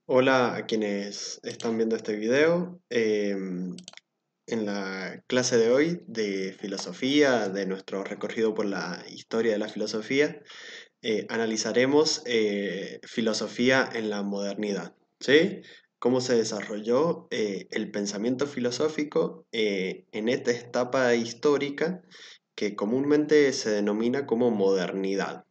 Hola a quienes están viendo este video. En la clase de hoy de filosofía, de nuestro recorrido por la historia de la filosofía, analizaremos filosofía en la modernidad, ¿sí? Cómo se desarrolló el pensamiento filosófico en esta etapa histórica que comúnmente se denomina como modernidad.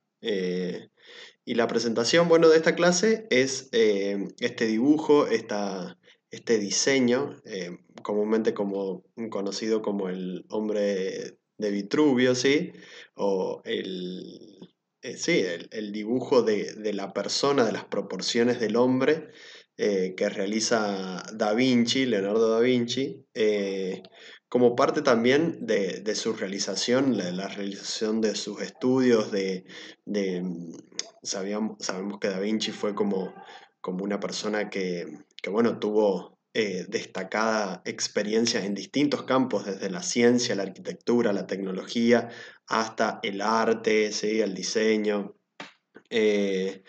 Y la presentación, bueno, de esta clase es este dibujo, este diseño, comúnmente conocido como el hombre de Vitruvio, ¿sí? O sí, el dibujo de la persona, de las proporciones del hombre que realiza Da Vinci, Leonardo da Vinci, como parte también de su realización, la realización de sus estudios, de sabemos que Da Vinci fue como una persona que bueno, tuvo destacada experiencia en distintos campos, desde la ciencia, la arquitectura, la tecnología, hasta el arte, ¿sí? El diseño. Eh,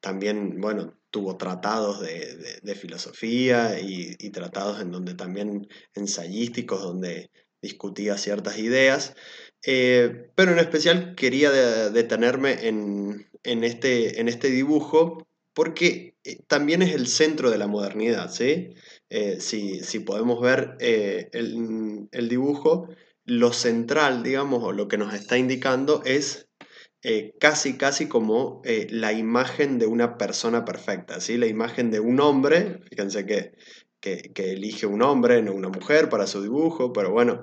También, bueno, tuvo tratados de filosofía y tratados en donde también ensayísticos, donde discutía ciertas ideas. Pero en especial quería detenerme en este dibujo porque también es el centro de la modernidad, ¿sí? Si podemos ver el dibujo, lo central, digamos, o lo que nos está indicando es casi como la imagen de una persona perfecta, ¿sí? La imagen de un hombre, fíjense que elige un hombre, no una mujer para su dibujo, pero bueno,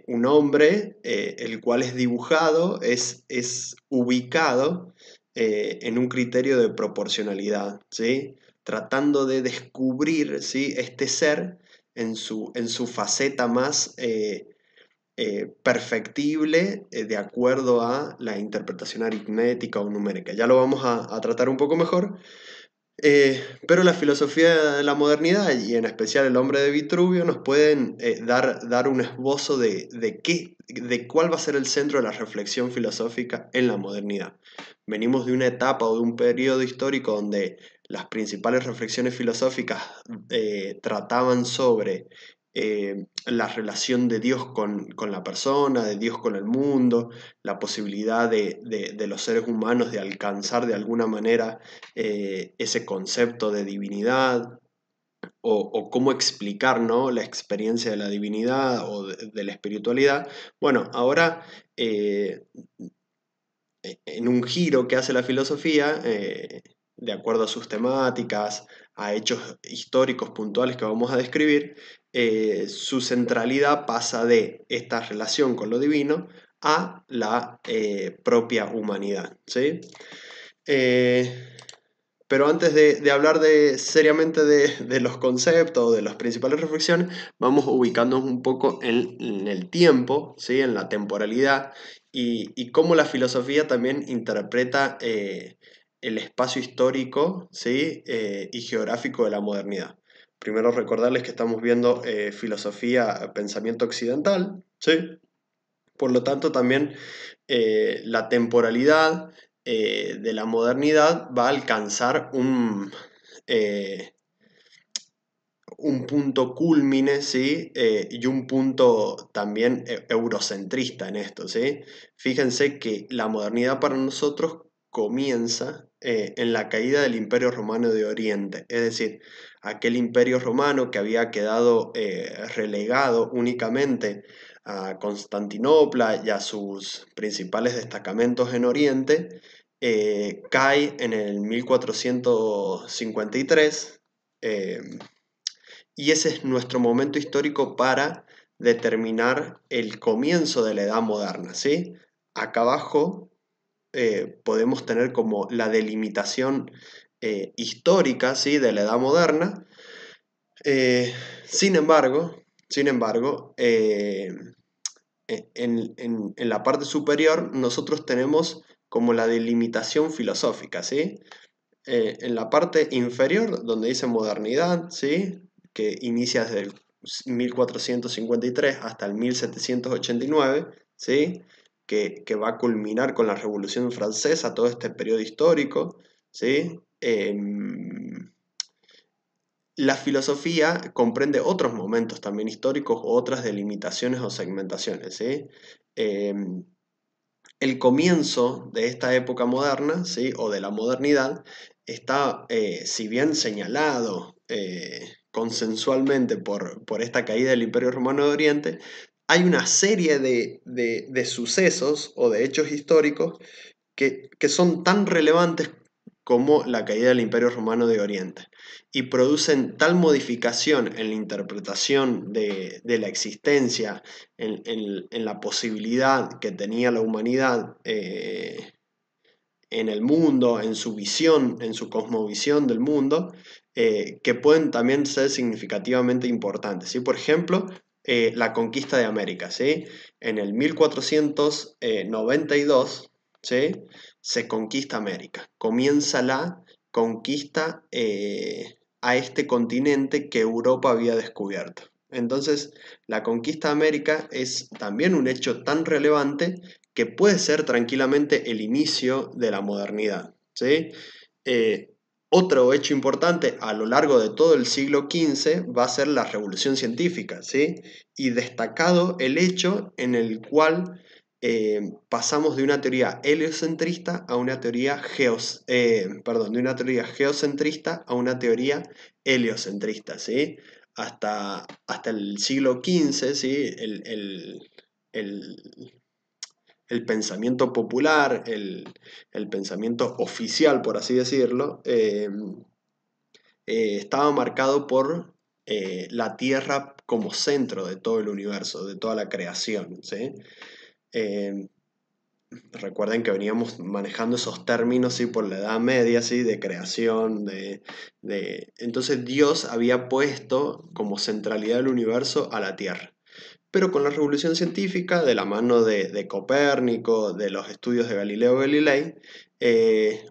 un hombre, el cual es dibujado, es ubicado en un criterio de proporcionalidad, ¿sí? Tratando de descubrir, ¿sí? Este ser en su faceta más perfectible de acuerdo a la interpretación aritmética o numérica. Ya lo vamos a tratar un poco mejor, pero la filosofía de la modernidad y en especial el hombre de Vitruvio nos pueden dar un esbozo de cuál va a ser el centro de la reflexión filosófica en la modernidad. Venimos de una etapa o de un periodo histórico donde las principales reflexiones filosóficas trataban sobre la relación de Dios con la persona, de Dios con el mundo, la posibilidad de los seres humanos de alcanzar de alguna manera ese concepto de divinidad o cómo explicar, ¿no? La experiencia de la divinidad o de la espiritualidad. Bueno, ahora en un giro que hace la filosofía, de acuerdo a sus temáticas, a hechos históricos puntuales que vamos a describir, su centralidad pasa de esta relación con lo divino a la propia humanidad, ¿sí? Eh, pero antes de hablar seriamente de los conceptos, de las principales reflexiones, vamos ubicándonos un poco en el tiempo, ¿sí? En la temporalidad y cómo la filosofía también interpreta el espacio histórico, ¿sí? Y geográfico de la modernidad. Primero recordarles que estamos viendo filosofía, pensamiento occidental, ¿sí? Por lo tanto, también la temporalidad de la modernidad va a alcanzar eh, un punto cúlmine, ¿sí? Y un punto también eurocentrista en esto, ¿sí? Fíjense que la modernidad para nosotros comienza en la caída del Imperio Romano de Oriente, es decir, aquel Imperio Romano que había quedado relegado únicamente a Constantinopla y a sus principales destacamentos en Oriente, cae en el 1453. Y ese es nuestro momento histórico para determinar el comienzo de la edad moderna, ¿sí? Acá abajo podemos tener como la delimitación histórica, ¿sí? De la edad moderna. Eh, sin embargo, en la parte superior nosotros tenemos como la delimitación filosófica, ¿sí? En la parte inferior, donde dice modernidad, ¿sí? Que inicia desde el 1453 hasta el 1789, ¿sí? Que va a culminar con la Revolución Francesa, todo este periodo histórico, ¿sí? la filosofía comprende otros momentos también históricos o otras delimitaciones o segmentaciones, ¿sí? El comienzo de esta época moderna, ¿sí? O de la modernidad, está, si bien señalado consensualmente por esta caída del Imperio Romano de Oriente, hay una serie de sucesos o de hechos históricos que son tan relevantes como la caída del Imperio Romano de Oriente y producen tal modificación en la interpretación de la existencia, en la posibilidad que tenía la humanidad en el mundo, en su visión, en su cosmovisión del mundo, que pueden también ser significativamente importantes, ¿sí? Por ejemplo, la conquista de América, ¿sí? En el 1492, ¿sí? Se conquista América. Comienza la conquista a este continente que Europa había descubierto. Entonces, la conquista de América es también un hecho tan relevante que puede ser tranquilamente el inicio de la modernidad, ¿sí? Eh, Otro hecho importante a lo largo de todo el siglo XV va a ser la revolución científica, ¿sí? Y destacado el hecho en el cual pasamos de una teoría heliocentrista a una teoría de una teoría geocentrista a una teoría heliocentrista, ¿sí? Hasta el siglo XV, ¿sí? El, el pensamiento popular, el pensamiento oficial, por así decirlo, estaba marcado por la Tierra como centro de todo el universo, de toda la creación, ¿sí? Eh, Recuerden que veníamos manejando esos términos, ¿sí? Por la Edad Media, ¿sí? De creación, Entonces Dios había puesto como centralidad del universo a la Tierra. Pero con la revolución científica, de la mano de Copérnico, de los estudios de Galileo Galilei,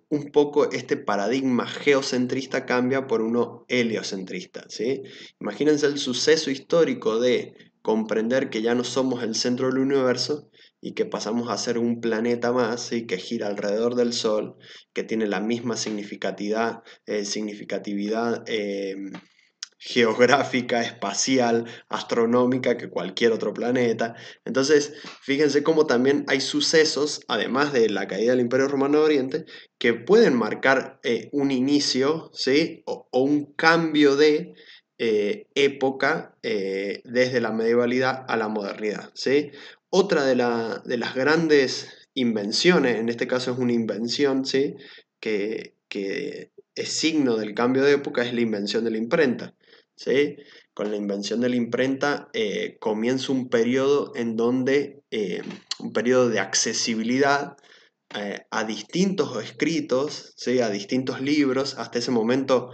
un poco este paradigma geocentrista cambia por uno heliocentrista, ¿sí? Imagínense el suceso histórico de comprender que ya no somos el centro del universo y que pasamos a ser un planeta más, ¿sí? Que gira alrededor del Sol, que tiene la misma significatividad geográfica, espacial, astronómica que cualquier otro planeta. Entonces, fíjense cómo también hay sucesos, además de la caída del Imperio Romano de Oriente, que pueden marcar un inicio, ¿sí? O un cambio de época desde la medievalidad a la modernidad, ¿sí? Otra de las grandes invenciones, en este caso es una invención, ¿sí? Que es signo del cambio de época, es la invención de la imprenta. ¿Sí? Con la invención de la imprenta comienza un periodo en donde, un periodo de accesibilidad a distintos escritos, ¿sí? A distintos libros. Hasta ese momento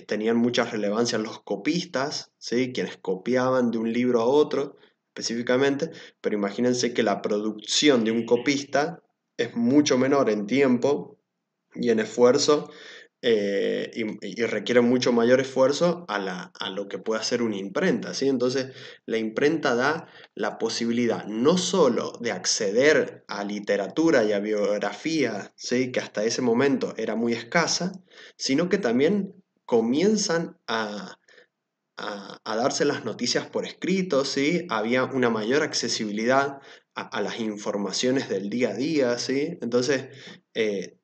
tenían mucha relevancia los copistas, ¿sí? Quienes copiaban de un libro a otro específicamente, pero imagínense que la producción de un copista es mucho menor en tiempo y en esfuerzo y requiere mucho mayor esfuerzo a lo que puede hacer una imprenta, ¿sí? Entonces, la imprenta da la posibilidad no solo de acceder a literatura y a biografía, ¿sí? Que hasta ese momento era muy escasa, sino que también comienzan a darse las noticias por escrito, ¿sí? Había una mayor accesibilidad a las informaciones del día a día, ¿sí? Entonces,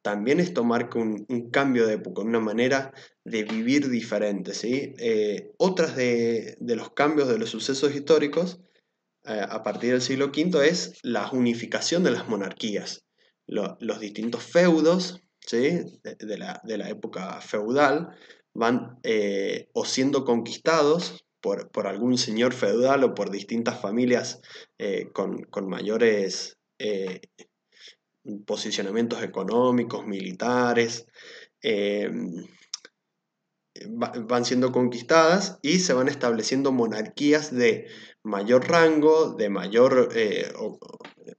también esto marca un cambio de época, una manera de vivir diferente, ¿sí? Otras de los cambios de los sucesos históricos a partir del siglo V es la unificación de las monarquías. Los distintos feudos, ¿sí? De la época feudal van o siendo conquistados por algún señor feudal o por distintas familias con mayores posicionamientos económicos, militares. eh, Van siendo conquistadas y se van estableciendo monarquías de mayor rango, de mayor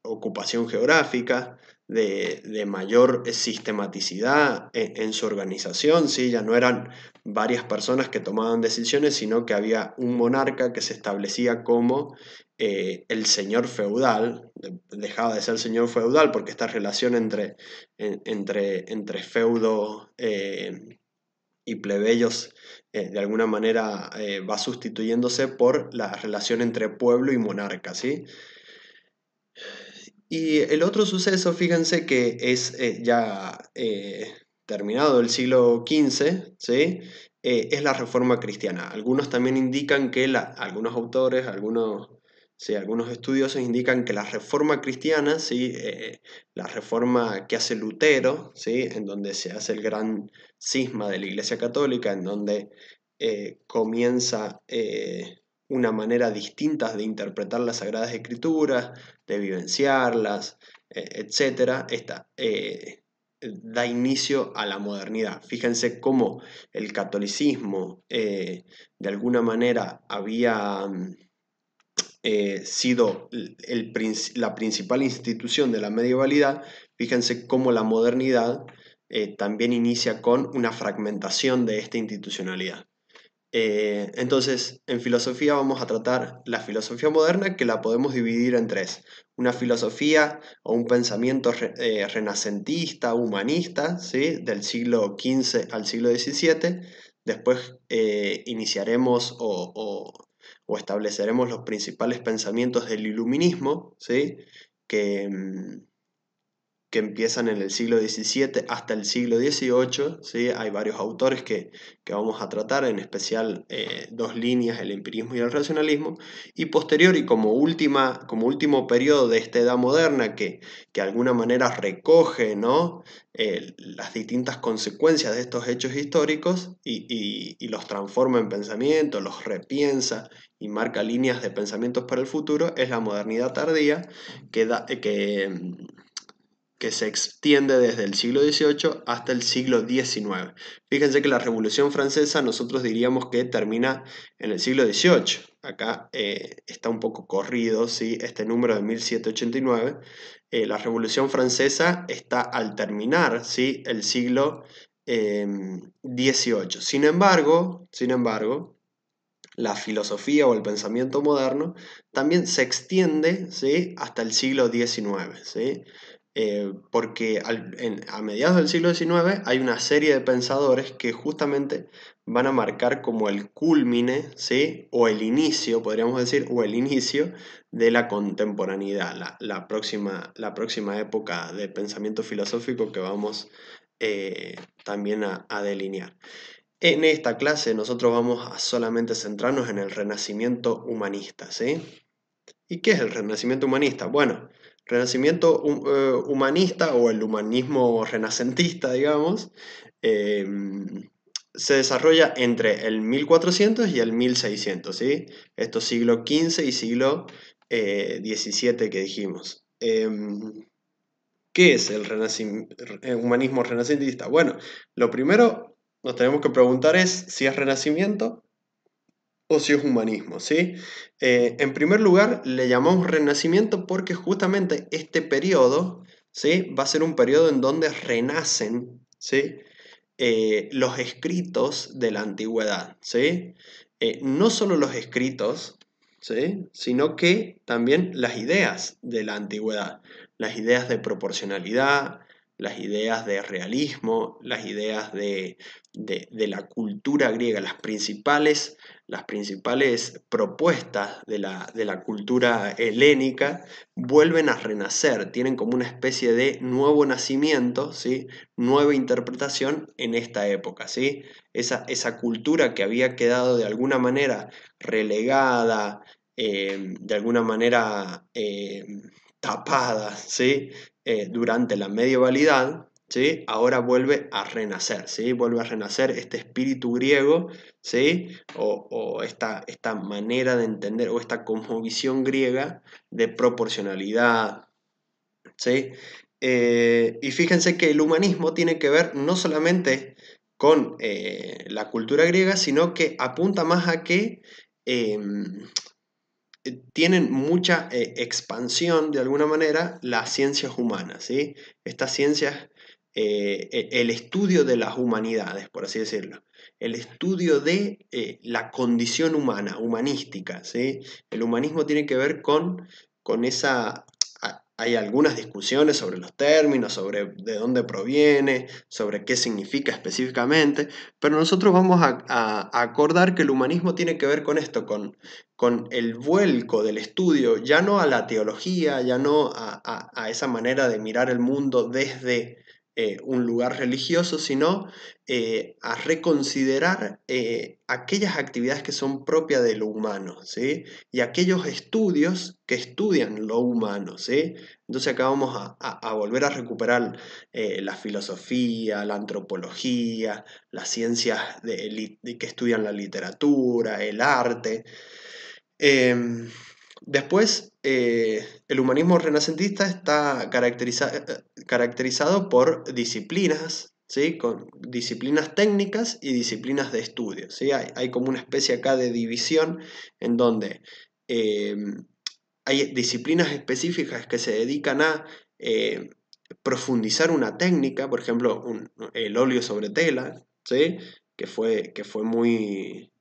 ocupación geográfica, de mayor sistematicidad en su organización, ¿sí? Ya no eran varias personas que tomaban decisiones, sino que había un monarca que se establecía como el señor feudal, dejaba de ser señor feudal porque esta relación entre feudo y plebeyos de alguna manera va sustituyéndose por la relación entre pueblo y monarca, ¿sí? Y el otro suceso, fíjense que es ya terminado el siglo XV, ¿sí? Es la Reforma Cristiana. Algunos también indican que, algunos autores, sí, algunos estudiosos indican que la Reforma Cristiana, ¿sí? La reforma que hace Lutero, ¿sí? En donde se hace el gran cisma de la Iglesia Católica, en donde comienza una manera distinta de interpretar las Sagradas Escrituras, de vivenciarlas, etcétera, da inicio a la modernidad. Fíjense cómo el catolicismo de alguna manera había sido la principal institución de la medievalidad. Fíjense cómo la modernidad también inicia con una fragmentación de esta institucionalidad. Entonces, en filosofía vamos a tratar la filosofía moderna, que la podemos dividir en tres. Una filosofía o un pensamiento renacentista, humanista, ¿sí? Del siglo XV al siglo XVII. Después iniciaremos o estableceremos los principales pensamientos del iluminismo, ¿sí? que, que empiezan en el siglo XVII hasta el siglo XVIII, ¿sí? Hay varios autores que vamos a tratar, en especial dos líneas, el empirismo y el racionalismo, y posterior y como último periodo de esta edad moderna que de alguna manera recoge, ¿no? Las distintas consecuencias de estos hechos históricos y los transforma en pensamiento, los repiensa y marca líneas de pensamientos para el futuro, es la modernidad tardía que se extiende desde el siglo XVIII hasta el siglo XIX. Fíjense que la Revolución Francesa nosotros diríamos que termina en el siglo XVIII. Acá está un poco corrido, ¿sí? Este número de 1789. La Revolución Francesa está al terminar, ¿sí? El siglo XVIII. Sin embargo, la filosofía o el pensamiento moderno también se extiende, ¿sí? Hasta el siglo XIX, ¿sí? Porque a mediados del siglo XIX hay una serie de pensadores que justamente van a marcar como el culmine, ¿sí? O el inicio, podríamos decir, o el inicio de la contemporaneidad, la próxima época de pensamiento filosófico que vamos también a delinear. En esta clase nosotros vamos a solamente centrarnos en el renacimiento humanista, ¿sí? ¿Y qué es el renacimiento humanista? Bueno, renacimiento humanista o el humanismo renacentista, digamos, eh, se desarrolla entre el 1400 y el 1600, ¿sí? Esto siglo XV y siglo XVII que dijimos. ¿Qué es el humanismo renacentista? Bueno, lo primero nos tenemos que preguntar es si es renacimiento o si es humanismo, ¿sí? En primer lugar, le llamamos renacimiento porque justamente este periodo, ¿sí? Va a ser un periodo en donde renacen, ¿sí? Los escritos de la antigüedad, ¿sí? No solo los escritos, ¿sí? Sino que también las ideas de la antigüedad, las ideas de proporcionalidad, las ideas de realismo, las ideas de la cultura griega, las principales propuestas de la cultura helénica vuelven a renacer, tienen como una especie de nuevo nacimiento, ¿sí? Nueva interpretación en esta época, ¿sí? Esa cultura que había quedado de alguna manera relegada, de alguna manera tapada, ¿sí? Durante la medievalidad, ¿sí? Ahora vuelve a renacer, ¿sí? Vuelve a renacer este espíritu griego, ¿sí? O esta manera de entender, o esta cosmovisión griega de proporcionalidad, ¿sí? Y fíjense que el humanismo tiene que ver no solamente con la cultura griega, sino que apunta más a que tienen mucha expansión de alguna manera las ciencias humanas, ¿sí? Estas ciencias, el estudio de las humanidades, por así decirlo, el estudio de la condición humana, humanística, ¿sí? El humanismo tiene que ver con esa... hay algunas discusiones sobre los términos, sobre de dónde proviene, sobre qué significa específicamente, pero nosotros vamos a acordar que el humanismo tiene que ver con esto, con el vuelco del estudio, ya no a la teología, ya no a esa manera de mirar el mundo desde un lugar religioso, sino a reconsiderar aquellas actividades que son propias de lo humano, ¿sí? Y aquellos estudios que estudian lo humano, ¿sí? Entonces acá vamos a volver a recuperar la filosofía, la antropología, las ciencias que estudian la literatura, el arte. Después, el humanismo renacentista está caracterizado por disciplinas, ¿sí? Con disciplinas técnicas y disciplinas de estudio, ¿sí? Hay como una especie acá de división en donde eh, hay disciplinas específicas que se dedican a profundizar una técnica, por ejemplo, el óleo sobre tela, ¿sí? Que fue muy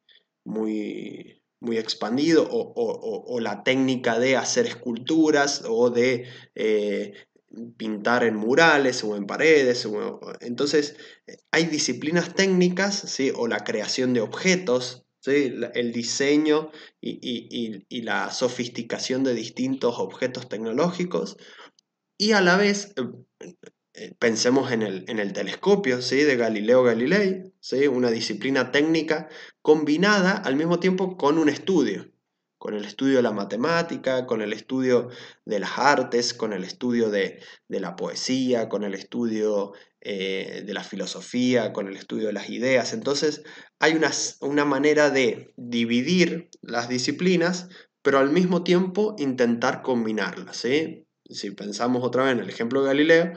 expandido, o la técnica de hacer esculturas o de pintar en murales o en paredes. Entonces, hay disciplinas técnicas, ¿sí? O la creación de objetos, ¿sí? El diseño y la sofisticación de distintos objetos tecnológicos, y a la vez pensemos en el telescopio, ¿sí? De Galileo Galilei, ¿sí? Una disciplina técnica combinada al mismo tiempo con el estudio de la matemática, con el estudio de las artes, con el estudio de la poesía, con el estudio de la filosofía, con el estudio de las ideas. Entonces hay una manera de dividir las disciplinas, pero al mismo tiempo intentar combinarlas, ¿sí? Si pensamos otra vez en el ejemplo de Galileo,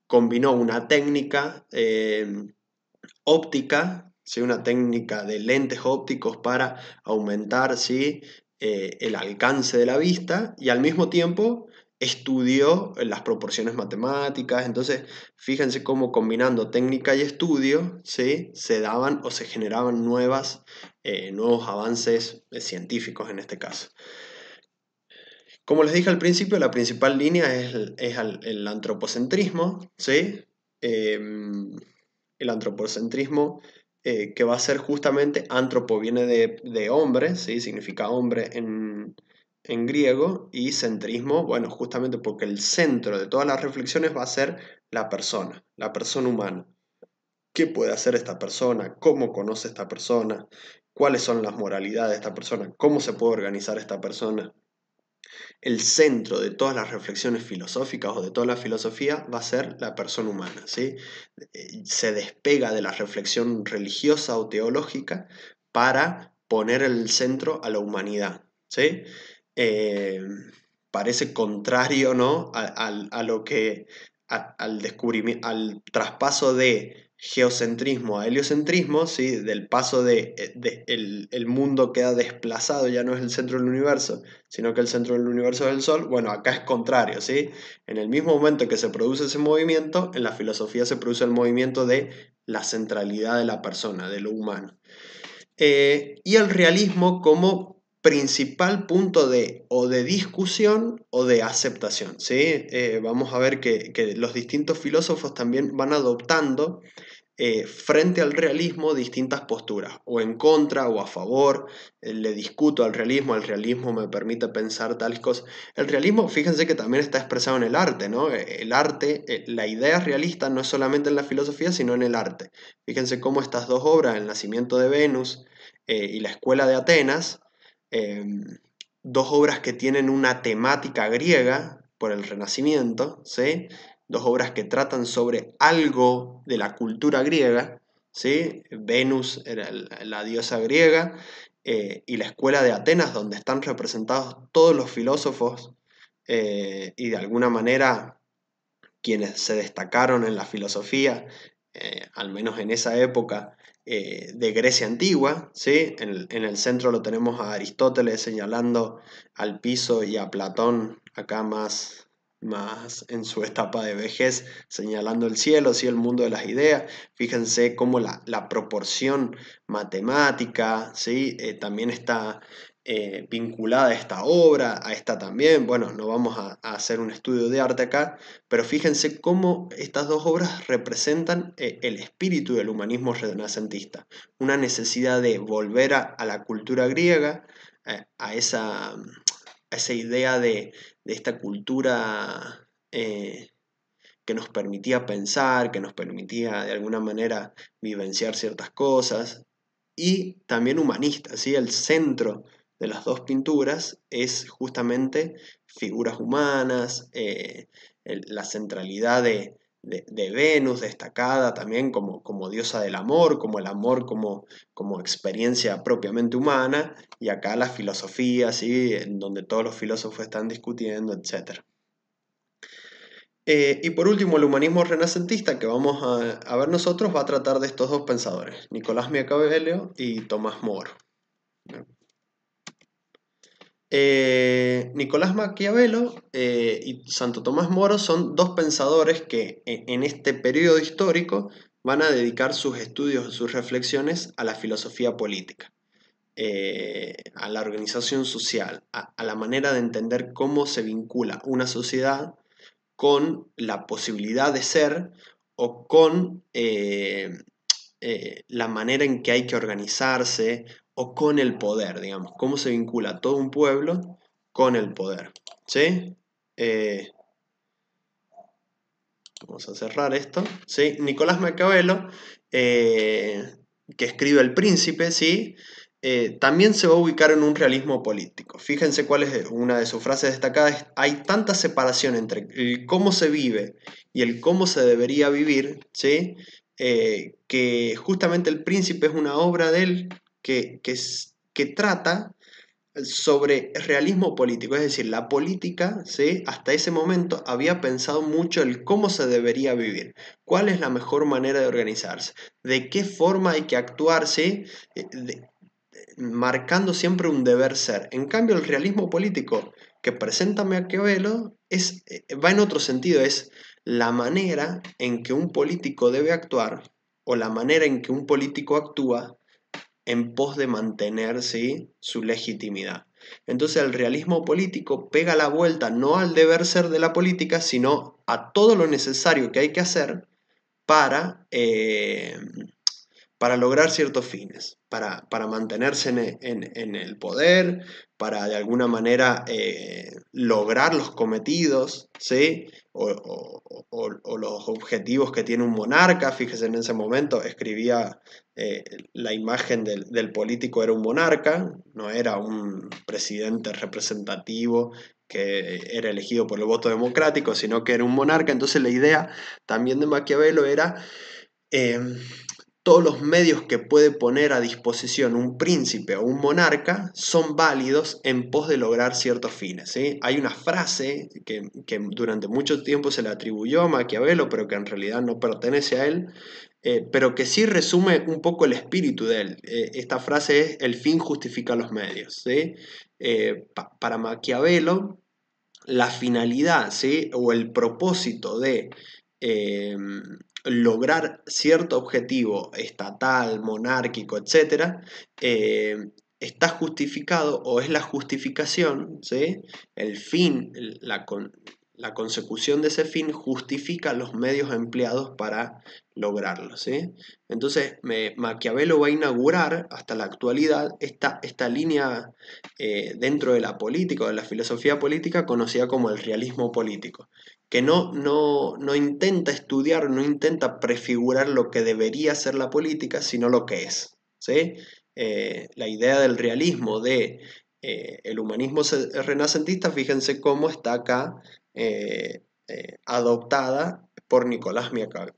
combinó una técnica óptica, ¿sí? Una técnica de lentes ópticos para aumentar, ¿sí? El alcance de la vista, y al mismo tiempo estudió las proporciones matemáticas. Entonces, fíjense cómo combinando técnica y estudio, ¿sí? Se daban o se generaban nuevos avances científicos en este caso. Como les dije al principio, la principal línea es el antropocentrismo, ¿sí? El antropocentrismo, que va a ser justamente, antropo viene de hombre, ¿sí? Significa hombre en griego, y centrismo, bueno, justamente porque el centro de todas las reflexiones va a ser la persona humana. ¿Qué puede hacer esta persona? ¿Cómo conoce esta persona? ¿Cuáles son las moralidades de esta persona? ¿Cómo se puede organizar esta persona? El centro de todas las reflexiones filosóficas o de toda la filosofía va a ser la persona humana, ¿sí? Se despega de la reflexión religiosa o teológica para poner en el centro a la humanidad, ¿sí? Eh, Parece contrario, ¿no? A lo que al descubrimiento, al traspaso de geocentrismo a heliocentrismo, ¿sí? Del paso el mundo queda desplazado, ya no es el centro del universo, sino que el centro del universo es el Sol. Bueno, acá es contrario, ¿sí? En el mismo momento que se produce ese movimiento, en la filosofía se produce el movimiento de la centralidad de la persona, de lo humano. Y el realismo como principal punto o de discusión o de aceptación, ¿sí? Vamos a ver que los distintos filósofos también van adoptando frente al realismo distintas posturas, o en contra o a favor. Le discuto al realismo, el realismo me permite pensar tales cosas. El realismo, fíjense que también está expresado en el arte, ¿no? El arte, la idea realista no es solamente en la filosofía, sino en el arte. Fíjense cómo estas dos obras, El nacimiento de Venus y La escuela de Atenas, eh, dos obras que tienen una temática griega por el Renacimiento, ¿sí? Dos obras que tratan sobre algo de la cultura griega, ¿sí? Venus era la diosa griega, y la escuela de Atenas, donde están representados todos los filósofos y de alguna manera quienes se destacaron en la filosofía, al menos en esa época, de Grecia antigua, ¿sí? En el centro lo tenemos a Aristóteles señalando al piso, y a Platón acá más en su etapa de vejez, señalando el cielo, ¿sí? El mundo de las ideas. Fíjense cómo la proporción matemática, ¿sí? También está vinculada a esta obra, a esta también. Bueno, no vamos a hacer un estudio de arte acá, pero fíjense cómo estas dos obras representan el espíritu del humanismo renacentista, una necesidad de volver a la cultura griega, a esa idea de esta cultura que nos permitía pensar, que nos permitía de alguna manera vivenciar ciertas cosas, y también humanista, ¿sí? El centro de las dos pinturas es justamente figuras humanas, la centralidad de Venus destacada también como diosa del amor, como el amor como experiencia propiamente humana, y acá la filosofía, ¿sí? En donde todos los filósofos están discutiendo, etc. Y por último, el humanismo renacentista que vamos a ver nosotros va a tratar de estos dos pensadores, Nicolás Maquiavelo y Tomás Moro. Nicolás Maquiavelo y Santo Tomás Moro son dos pensadores que en este periodo histórico van a dedicar sus estudios, sus reflexiones a la filosofía política, a la organización social, a la manera de entender cómo se vincula una sociedad con la posibilidad de ser o con la manera en que hay que organizarse o con el poder, digamos, cómo se vincula todo un pueblo con el poder, ¿sí? Vamos a cerrar esto, ¿sí? Nicolás Maquiavelo, que escribe El Príncipe, ¿sí? También se va a ubicar en un realismo político. Fíjense cuál es una de sus frases destacadas. Hay tanta separación entre el cómo se vive y el cómo se debería vivir, ¿sí? Que justamente El Príncipe es una obra de él que trata sobre realismo político, es decir, la política, ¿sí? Hasta ese momento había pensado mucho el cómo se debería vivir, cuál es la mejor manera de organizarse, de qué forma hay que actuar, ¿sí? Marcando siempre un deber ser. En cambio, el realismo político que presenta Maquiavelo va en otro sentido, es la manera en que un político debe actuar o la manera en que un político actúa en pos de mantener, ¿sí?, su legitimidad. Entonces el realismo político pega la vuelta no al deber ser de la política, sino a todo lo necesario que hay que hacer para, para lograr ciertos fines, para mantenerse en el poder, para de alguna manera lograr los cometidos, ¿sí? O los objetivos que tiene un monarca. Fíjese, en ese momento escribía la imagen del político era un monarca, no era un presidente representativo que era elegido por el voto democrático, sino que era un monarca. Entonces la idea también de Maquiavelo era eh, todos los medios que puede poner a disposición un príncipe o un monarca son válidos en pos de lograr ciertos fines, ¿sí? Hay una frase que durante mucho tiempo se le atribuyó a Maquiavelo, pero que en realidad no pertenece a él, pero que sí resume un poco el espíritu de él. Esta frase es: el fin justifica los medios, ¿sí? Para Maquiavelo, la finalidad, ¿sí?, o el propósito de eh, lograr cierto objetivo estatal, monárquico, etc., está justificado o es la justificación, ¿sí? El fin, la consecución de ese fin justifica los medios empleados para lograrlo, ¿sí? Entonces, Maquiavelo va a inaugurar hasta la actualidad esta línea dentro de la política o de la filosofía política conocida como el realismo político, que no intenta estudiar, no intenta prefigurar lo que debería ser la política, sino lo que es, ¿sí? La idea del realismo, el humanismo renacentista, fíjense cómo está acá adoptada por Nicolás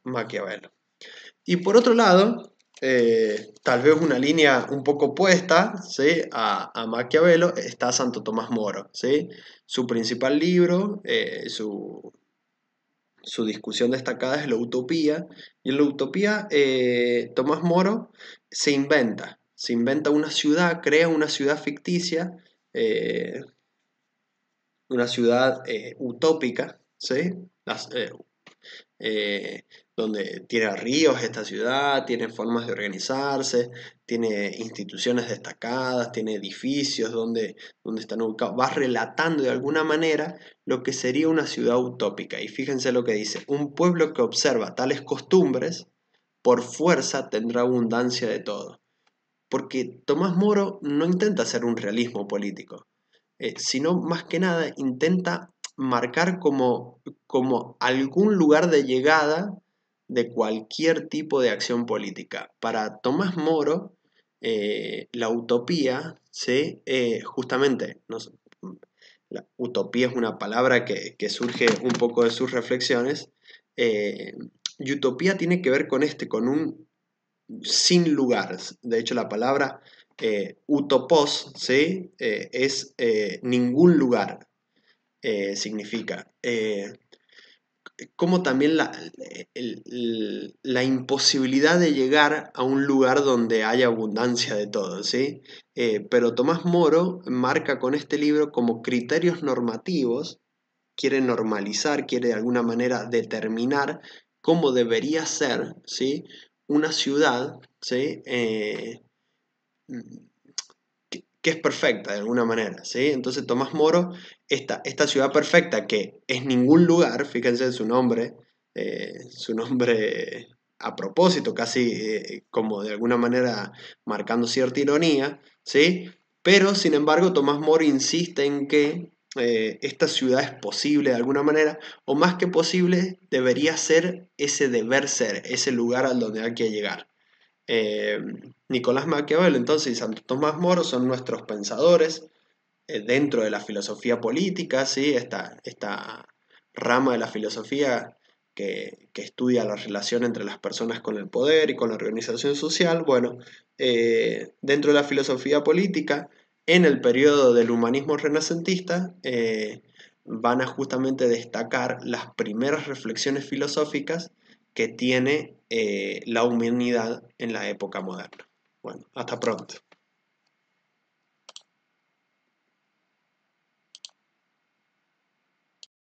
Maquiavelo. Y por otro lado, tal vez una línea un poco opuesta, ¿sí?, a Maquiavelo, está Santo Tomás Moro, ¿sí? Su principal libro, su discusión destacada es la utopía, y en la utopía Tomás Moro se inventa una ciudad, crea una ciudad ficticia, una ciudad utópica, ¿sí? Las, donde tiene ríos esta ciudad, tiene formas de organizarse, tiene instituciones destacadas, tiene edificios donde están ubicados. Va relatando de alguna manera lo que sería una ciudad utópica. Y fíjense lo que dice: un pueblo que observa tales costumbres, por fuerza tendrá abundancia de todo. Porque Tomás Moro no intenta hacer un realismo político, sino más que nada intenta marcar como algún lugar de llegada de cualquier tipo de acción política. Para Tomás Moro, la utopía, ¿sí? Justamente, no sé, la utopía es una palabra que surge un poco de sus reflexiones, y utopía tiene que ver con un sin lugar. De hecho, la palabra utopos, ¿sí? Es ningún lugar, significa. Como también la imposibilidad de llegar a un lugar donde haya abundancia de todo, ¿sí? Pero Tomás Moro marca con este libro como criterios normativos, quiere normalizar, quiere de alguna manera determinar cómo debería ser, ¿sí? Una ciudad, ¿sí? Que es perfecta de alguna manera, ¿sí? Entonces Tomás Moro, esta ciudad perfecta que es ningún lugar, fíjense en su nombre a propósito, casi como de alguna manera marcando cierta ironía, ¿sí? Pero sin embargo Tomás Moro insiste en que esta ciudad es posible de alguna manera, o más que posible debería ser ese deber ser, ese lugar al donde hay que llegar. Eh, Nicolás Maquiavelo entonces y Santo Tomás Moro son nuestros pensadores dentro de la filosofía política, ¿sí? Esta rama de la filosofía que estudia la relación entre las personas con el poder y con la organización social. Bueno, dentro de la filosofía política, en el periodo del humanismo renacentista, van a justamente destacar las primeras reflexiones filosóficas que tiene la humanidad en la época moderna. Bueno, hasta pronto.